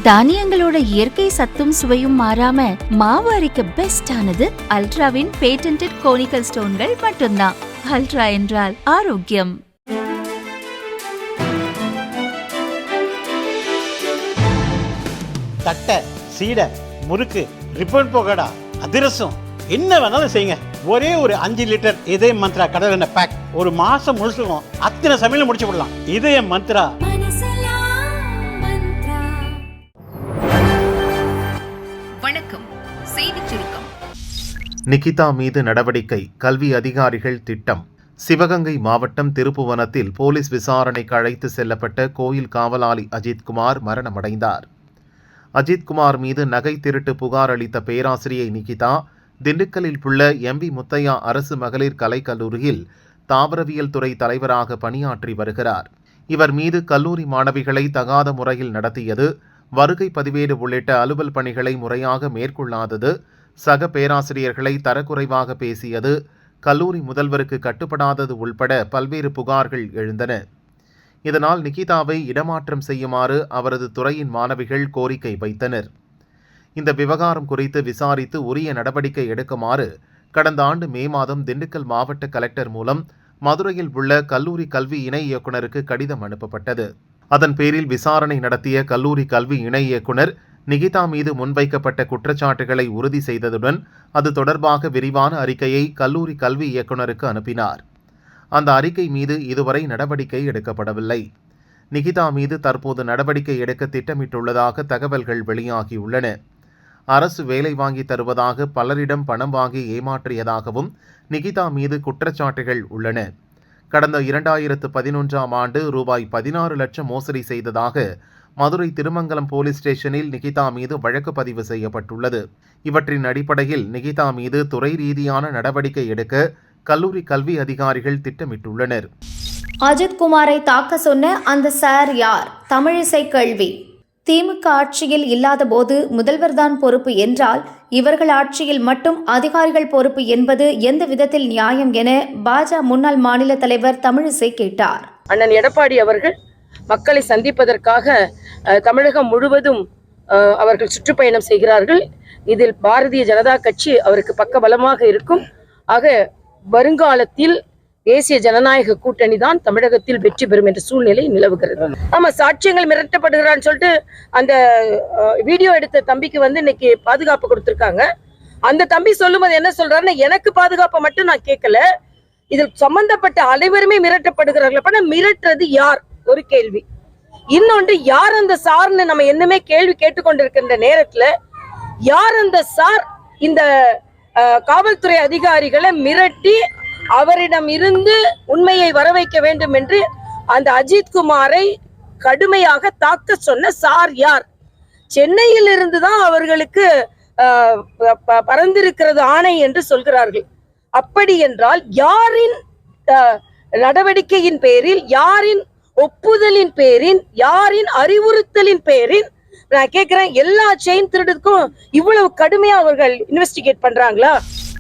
தானியங்களோட இயற்கை சத்தும் சுவையும் மாறாம மாவு அரைக்க பெஸ்ட் ஆனது அல்ட்ராவின் பேட்டன்டட் கோனிக்கல் ஸ்டோன்கள் மட்டும்தான். அல்ட்ரா என்றால் ஆரோக்கியம். தட்டை, சீடை, முறுக்கு, ரிப்பன் பக்கோடா, அதிரசம், என்ன வேணாலும் செய்யுங்க. ஒரே ஒரு 5 லிட்டர் இதய மந்த்ரா கடல் எண்ணெய் பேக் ஒரு மாசம் முழுசுக்கும் அத்தனை சமையல முடிச்சு விடலாம். இதய மந்த்ரா. வணக்கம். செய்திச் சுருக்கம். நிகிதா மீது நடவடிக்கை, கல்வி அதிகாரிகள் திட்டம். சிவகங்கை மாவட்டம் திருப்புவனத்தில் போலீஸ் விசாரணைக்கு அழைத்து செல்லப்பட்ட கோயில் காவலாளி அஜித்குமார் மரணமடைந்தார். அஜித்குமார் மீது நகை திருட்டு புகார் அளித்த பேராசிரியை நிகிதா திண்டுக்கல்லில் உள்ள எம்பி முத்தையா அரசு மகளிர் கலைக்கல்லூரியில் தாவரவியல் துறை தலைவராக பணியாற்றி வருகிறார். இவர் மீது கல்லூரி மாணவிகளை தகாத முறையில் நடத்தியது, வருகை பதிவேடு உள்ளிட்ட அலுவல் பணிகளை முறையாக மேற்கொள்ளாதது, சக பேராசிரியர்களை தரக்குறைவாக பேசியது, கல்லூரி முதல்வருக்கு கட்டுப்படாதது உள்பட பல்வேறு புகார்கள் எழுந்தன. இதனால் நிகிதாவை இடமாற்றம் செய்யுமாறு அவரது துறையின் மாணவிகள் கோரிக்கை வைத்தனர். இந்த விவகாரம் குறித்து விசாரித்து உரிய நடவடிக்கை எடுக்குமாறு கடந்த ஆண்டு மே மாதம் திண்டுக்கல் மாவட்ட கலெக்டர் மூலம் மதுரையில் உள்ள கல்லூரி கல்வி இணை இயக்குநருக்கு கடிதம் அனுப்பப்பட்டது. அதன் பேரில் விசாரணை நடத்திய கல்லூரி கல்வி இணை இயக்குநர் நிகிதா மீது முன்வைக்கப்பட்ட குற்றச்சாட்டுகளை உறுதி செய்ததுடன் அது தொடர்பாக விரிவான அறிக்கையை கல்லூரி கல்வி இயக்குநருக்கு அனுப்பினார். அந்த அறிக்கை மீது இதுவரை நடவடிக்கை எடுக்கப்படவில்லை. நிகிதா மீது தற்போது நடவடிக்கை எடுக்க திட்டமிட்டுள்ளதாக தகவல்கள் வெளியாகியுள்ளன. அரசு வேலை வாங்கி தருவதாக பலரிடம் பணம் வாங்கி ஏமாற்றியதாகவும் நிகிதா மீது குற்றச்சாட்டுகள் உள்ளன. கடந்த 2011ஆம் ஆண்டு ரூபாய் 16 லட்சம் மோசடி செய்ததாக மதுரை திருமங்கலம் போலீஸ் ஸ்டேஷனில் நிகிதா மீது வழக்கு பதிவு செய்யப்பட்டுள்ளது. இவற்றின் அடிப்படையில் நிகிதா மீது துறை ரீதியான நடவடிக்கை எடுக்க கல்லூரி கல்வி அதிகாரிகள் திட்டமிட்டுள்ளனர். அஜித்குமாரை தாக்க சொன்ன அந்த சார் யார்? தமிழிசை கேள்வி. திமுக ஆட்சியில் இல்லாத போது முதல்வர்தான் பொறுப்பு என்றால் இவர்கள் ஆட்சியில் மட்டும் அதிகாரிகள் பொறுப்பு என்பது எந்த விதத்தில் நியாயம் என பாஜக முன்னாள் மாநில தலைவர் தமிழிசை கேட்டார். அண்ணன் எடப்பாடி அவர்கள் மக்களை சந்திப்பதற்காக தமிழகம் முழுவதும் அவர்கள் சுற்றுப்பயணம் செய்கிறார்கள். இதில் பாரதிய ஜனதா கட்சி அவருக்கு பக்கபலமாக இருக்கும். ஆக வருங்காலத்தில் தேசிய ஜனநாயக கூட்டணி தான் தமிழகத்தில் வெற்றி பெறும் என்ற சூழ்நிலை நிலவுகிறது. ஆமா, சாட்சியங்கள் மிரட்டப்படுகிறான்னு சொல்லிட்டு அந்த வீடியோ எடுத்த தம்பிக்கு இன்னைக்கு பாதுகாப்பு கொடுத்திருக்காங்க. அந்த தம்பி சொல்லும்போது என்ன சொல்றாருன்னா, எனக்கு பாதுகாப்பை மட்டும் நான் கேட்கல, இதில் சம்பந்தப்பட்ட அனைவருமே மிரட்டப்படுகிறார்கள். மிரட்டுறது யார்? ஒரு கேள்வி. இன்னொன்று, யார் அந்த சார்னு நம்ம என்னமே கேள்வி கேட்டுக்கொண்டிருக்கின்ற நேரத்துல யார் அந்த சார் இந்த காவல்துறை அதிகாரிகளை மிரட்டி அவரிடம் இருந்து உண்மையை வர வைக்க வேண்டும் என்று அந்த அஜித்குமாரை கடுமையாக தாக்க சொன்ன சார் யார்? சென்னையில் இருந்துதான் அவர்களுக்கு பறந்திருக்கிறது ஆணை என்று சொல்கிறார்கள். அப்படி என்றால் யாரின் நடவடிக்கையின் பேரில், யாரின் ஒப்புதலின் பேரின், யாரின் அறிவுறுத்தலின் பேரின் நான் கேட்கிறேன், எல்லா செயின் திருடுக்கும் இவ்வளவு கடுமையா அவர்கள் இன்வெஸ்டிகேட் பண்றாங்களா?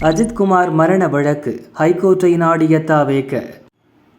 அஜித்குமார் மரண வழக்கு ஹைகோர்ட்டை நாடிய தாவேக.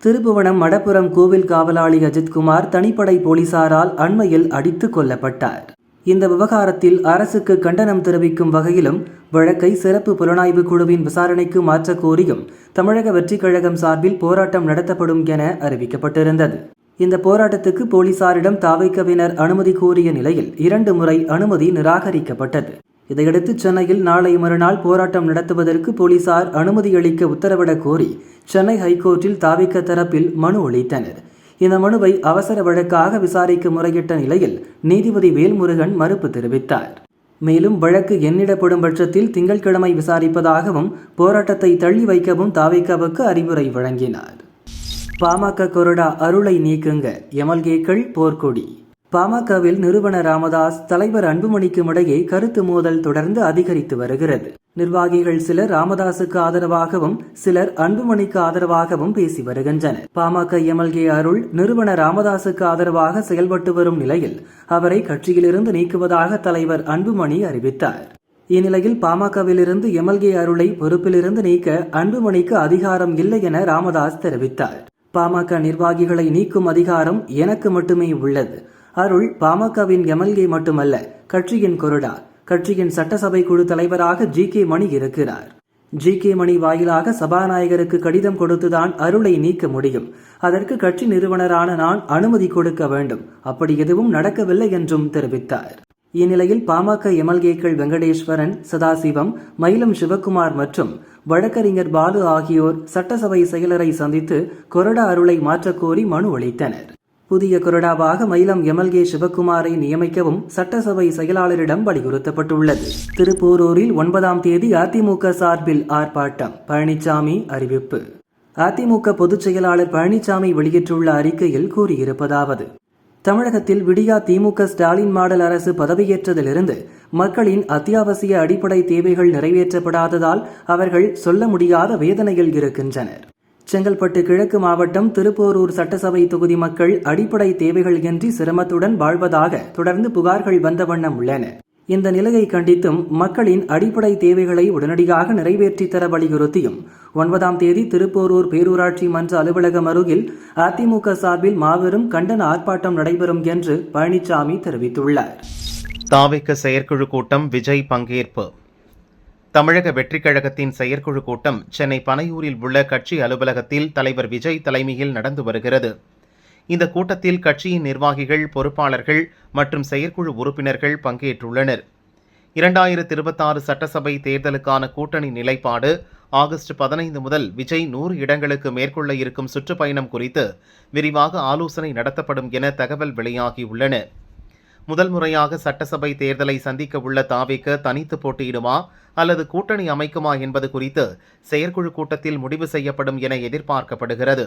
திருப்புவனம் மடப்புரம் கோவில் காவலாளி அஜித்குமார் தனிப்படை போலீசாரால் அண்மையில் அடித்து கொல்லப்பட்டார். இந்த விவகாரத்தில் அரசுக்கு கண்டனம் தெரிவிக்கும் வகையிலும் வழக்கை சிறப்பு புலனாய்வு குழுவின் விசாரணைக்கு மாற்ற கோரியும் தமிழக வெற்றிக் கழகம் சார்பில் போராட்டம் நடத்தப்படும் என அறிவிக்கப்பட்டிருந்தது. இந்த போராட்டத்துக்கு போலீசாரிடம் தாவேகவினர் அனுமதி கோரிய நிலையில் 2 முறை அனுமதி நிராகரிக்கப்பட்டது. இதையடுத்து சென்னையில் நாளை மறுநாள் போராட்டம் நடத்துவதற்கு போலீசார் அனுமதி அளிக்க உத்தரவிட கோரி சென்னை ஹைகோர்ட்டில் தாவேக தரப்பில் மனு அளித்தனர். இந்த மனுவை அவசர வழக்காக விசாரிக்க முறையிட்ட நிலையில் நீதிபதி வேல்முருகன் மறுப்பு தெரிவித்தார். மேலும் வழக்கு எண்ணிடப்படும் பட்சத்தில் திங்கட்கிழமை விசாரிப்பதாகவும் போராட்டத்தை தள்ளி வைக்கவும் தாவேகவுக்கு அறிவுரை வழங்கினார். பாமக கொறடா அருளை நீக்குங்க, எம்எல்ஏக்கள் போர்க்கொடி. பாமகவில் நிறுவன ராமதாஸ், தலைவர் அன்புமணிக்கும் இடையே கருத்து மோதல் தொடர்ந்து அதிகரித்து வருகிறது. நிர்வாகிகள் சிலர் ராமதாசுக்கு ஆதரவாகவும் சிலர் அன்புமணிக்கு ஆதரவாகவும் பேசி வருகின்றனர். பாமக எம்எல்ஏ அருள் நிறுவன ராமதாசுக்கு ஆதரவாக செயல்பட்டு வரும் நிலையில் அவரை கட்சியிலிருந்து நீக்குவதாக தலைவர் அன்புமணி அறிவித்தார். இந்நிலையில் பாமகவிலிருந்து எம்எல்ஏ அருளை பொறுப்பிலிருந்து நீக்க அன்புமணிக்கு அதிகாரம் இல்லை என ராமதாஸ் தெரிவித்தார். பாமக நிர்வாகிகளை நீக்கும் அதிகாரம் எனக்கு மட்டுமே உள்ளது, அருள் பாமகவின் எம்எல்ஏ மட்டுமல்ல, கட்சியின் கொறடா. கட்சியின் சட்டசபை குழு தலைவராக ஜி.கே. மணி இருக்கிறார். ஜி.கே. மணி வாயிலாக சபாநாயகருக்கு கடிதம் கொடுத்துதான் அருளை நீக்க முடியும். அதற்கு கட்சி நிறுவனரான நான் அனுமதி கொடுக்க வேண்டும். அப்படி எதுவும் நடக்கவில்லை என்றும் தெரிவித்தார். இந்நிலையில் பாமக எம்எல்ஏக்கள் வெங்கடேஸ்வரன், சதாசிவம், மயிலம் சிவக்குமார் மற்றும் வழக்கறிஞர் பாலு ஆகியோர் சட்டசபை செயலரை சந்தித்து கொறடா அருளை மாற்றக்கோரி மனு அளித்தனர். புதிய கொறடாவாக மயிலம் எம்எல்ஏ சிவக்குமாரை நியமிக்கவும் சட்டசபை செயலாளரிடம் வலியுறுத்தப்பட்டுள்ளது. திருப்போரூரில் 9ஆம் தேதி அதிமுக சார்பில் ஆர்ப்பாட்டம். பழனிசாமி அறிவிப்பு. அதிமுக பொதுச் செயலாளர் பழனிசாமி வெளியிட்டுள்ள அறிக்கையில் கூறியிருப்பதாவது: தமிழகத்தில் விடியா திமுக ஸ்டாலின் மாடல் அரசு பதவியேற்றதிலிருந்து மக்களின் அத்தியாவசிய அடிப்படை தேவைகள் நிறைவேற்றப்படாததால் அவர்கள் சொல்ல முடியாத வேதனையில் இருக்கின்றனர். செங்கல்பட்டு கிழக்கு மாவட்டம் திருப்போரூர் சட்டசபை தொகுதி மக்கள் அடிப்படை தேவைகள் இன்றி சிரமத்துடன் வாழ்வதாக தொடர்ந்து புகார்கள் வந்த வண்ணம் உள்ளன. இந்த நிலையை கண்டித்தும் மக்களின் அடிப்படை தேவைகளை உடனடியாக நிறைவேற்றித்தர வலியுறுத்தியும் 9ஆம் தேதி திருப்போரூர் பேரூராட்சி மன்ற அலுவலகம் அருகில் அதிமுக சார்பில் மாபெரும் கண்டன ஆர்ப்பாட்டம் நடைபெறும் என்று பழனிசாமி தெரிவித்துள்ளார். தாவேக செயற்குழு கூட்டம் விஜய் பங்கேற்பு. தமிழக வெற்றிக் கழகத்தின் செயற்குழு கூட்டம் சென்னை பனையூரில் உள்ள கட்சி அலுவலகத்தில் தலைவர் விஜய் தலைமையில் நடந்து வருகிறது. இந்த கூட்டத்தில் கட்சியின் நிர்வாகிகள், பொறுப்பாளர்கள் மற்றும் செயற்குழு உறுப்பினர்கள் பங்கேற்றுள்ளனர். 2026 சட்டசபை தேர்தலுக்கான கூட்டணி நிலைப்பாடு, ஆகஸ்ட் 15 முதல் விஜய் 100 இடங்களுக்கு மேற்கொள்ள இருக்கும் சுற்றுப்பயணம் குறித்து விரிவாக ஆலோசனை நடத்தப்படும் என தகவல் வெளியாகியுள்ளன. முதல் முறையாக சட்டசபை தேர்தலை சந்திக்க உள்ள தாவேக தனித்து போட்டியிடுமா அல்லது கூட்டணி அமைக்குமா என்பது குறித்து செயற்குழு கூட்டத்தில் முடிவு செய்யப்படும் என எதிர்பார்க்கப்படுகிறது.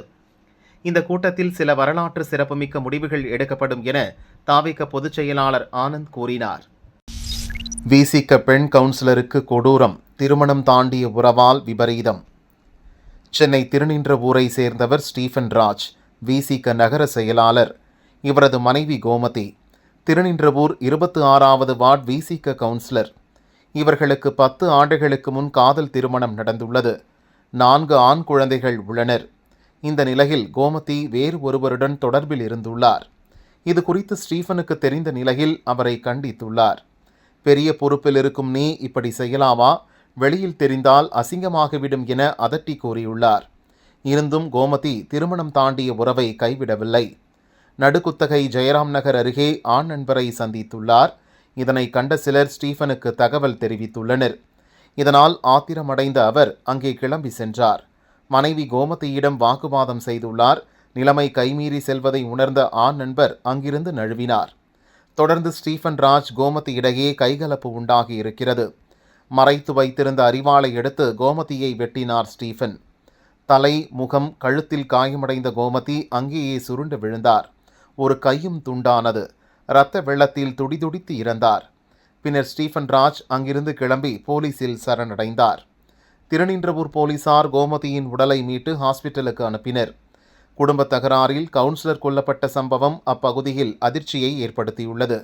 இந்த கூட்டத்தில் சில வரலாற்று சிறப்புமிக்க முடிவுகள் எடுக்கப்படும் என தாவேக பொதுச் செயலாளர் ஆனந்த் கூறினார். விசிக பெண் கவுன்சிலருக்கு கொடூரம், திருமணம் தாண்டிய உறவால் விபரீதம். சென்னை திருநின்றவூரை சேர்ந்தவர் ஸ்டீஃபன் ராஜ், விசிக நகர செயலாளர். இவரது மனைவி கோமதி திருநின்றவூர் 26வது வார்டு விசிக கவுன்சிலர். இவர்களுக்கு 10 ஆண்டுகளுக்கு முன் காதல் திருமணம் நடந்துள்ளது. 4 ஆண் குழந்தைகள் உள்ளனர். இந்த நிலையில் கோமதி வேறு ஒருவருடன் தொடர்பில் இருந்துள்ளார். இது குறித்து ஸ்டீஃபனுக்கு தெரிந்த நிலையில் அவரை கண்டித்துள்ளார். பெரிய பொறுப்பில் இருக்கும் நீ இப்படி செய்யலாமா? வெளியில் தெரிந்தால் அசிங்கமாகிவிடும் என அதட்டி கூறியுள்ளார். இருந்தும் கோமதி திருமணம் தாண்டிய உறவை கைவிடவில்லை. நடுக்குத்தகை ஜெயராம் நகர் அருகே ஆண் நண்பரை சந்தித்துள்ளார். இதனை கண்ட சிலர் ஸ்டீஃபனுக்கு தகவல் தெரிவித்துள்ளனர். இதனால் ஆத்திரமடைந்த அவர் அங்கே கிளம்பி சென்றார். மனைவி கோமதியிடம் வாக்குவாதம் செய்துள்ளார். நிலைமை கைமீறி செல்வதை உணர்ந்த ஆண் நண்பர் அங்கிருந்து நழுவினார். தொடர்ந்து ஸ்டீஃபன் ராஜ் கோமதி இடையே கைகலப்பு உண்டாகி இருக்கிறது. மறைத்து வைத்திருந்த அரிவாளை எடுத்து கோமதியை வெட்டினார் ஸ்டீஃபன். தலை, முகம், கழுத்தில் காயமடைந்த கோமதி அங்கேயே சுருண்டு விழுந்தார். ஒரு கையும் துண்டானது. இரத்த வெள்ளத்தில் துடிதுடித்து இறந்தார். பின்னர் ஸ்டீஃபன் ராஜ் அங்கிருந்து கிளம்பி போலீசில் சரணடைந்தார். திருநின்றவூர் போலீசார் கோமதியின் உடலை மீட்டு ஹாஸ்பிட்டலுக்கு அனுப்பினர். குடும்ப தகராறில் கவுன்சிலர் கொல்லப்பட்ட சம்பவம் அப்பகுதியில் அதிர்ச்சியை ஏற்படுத்தியுள்ளது.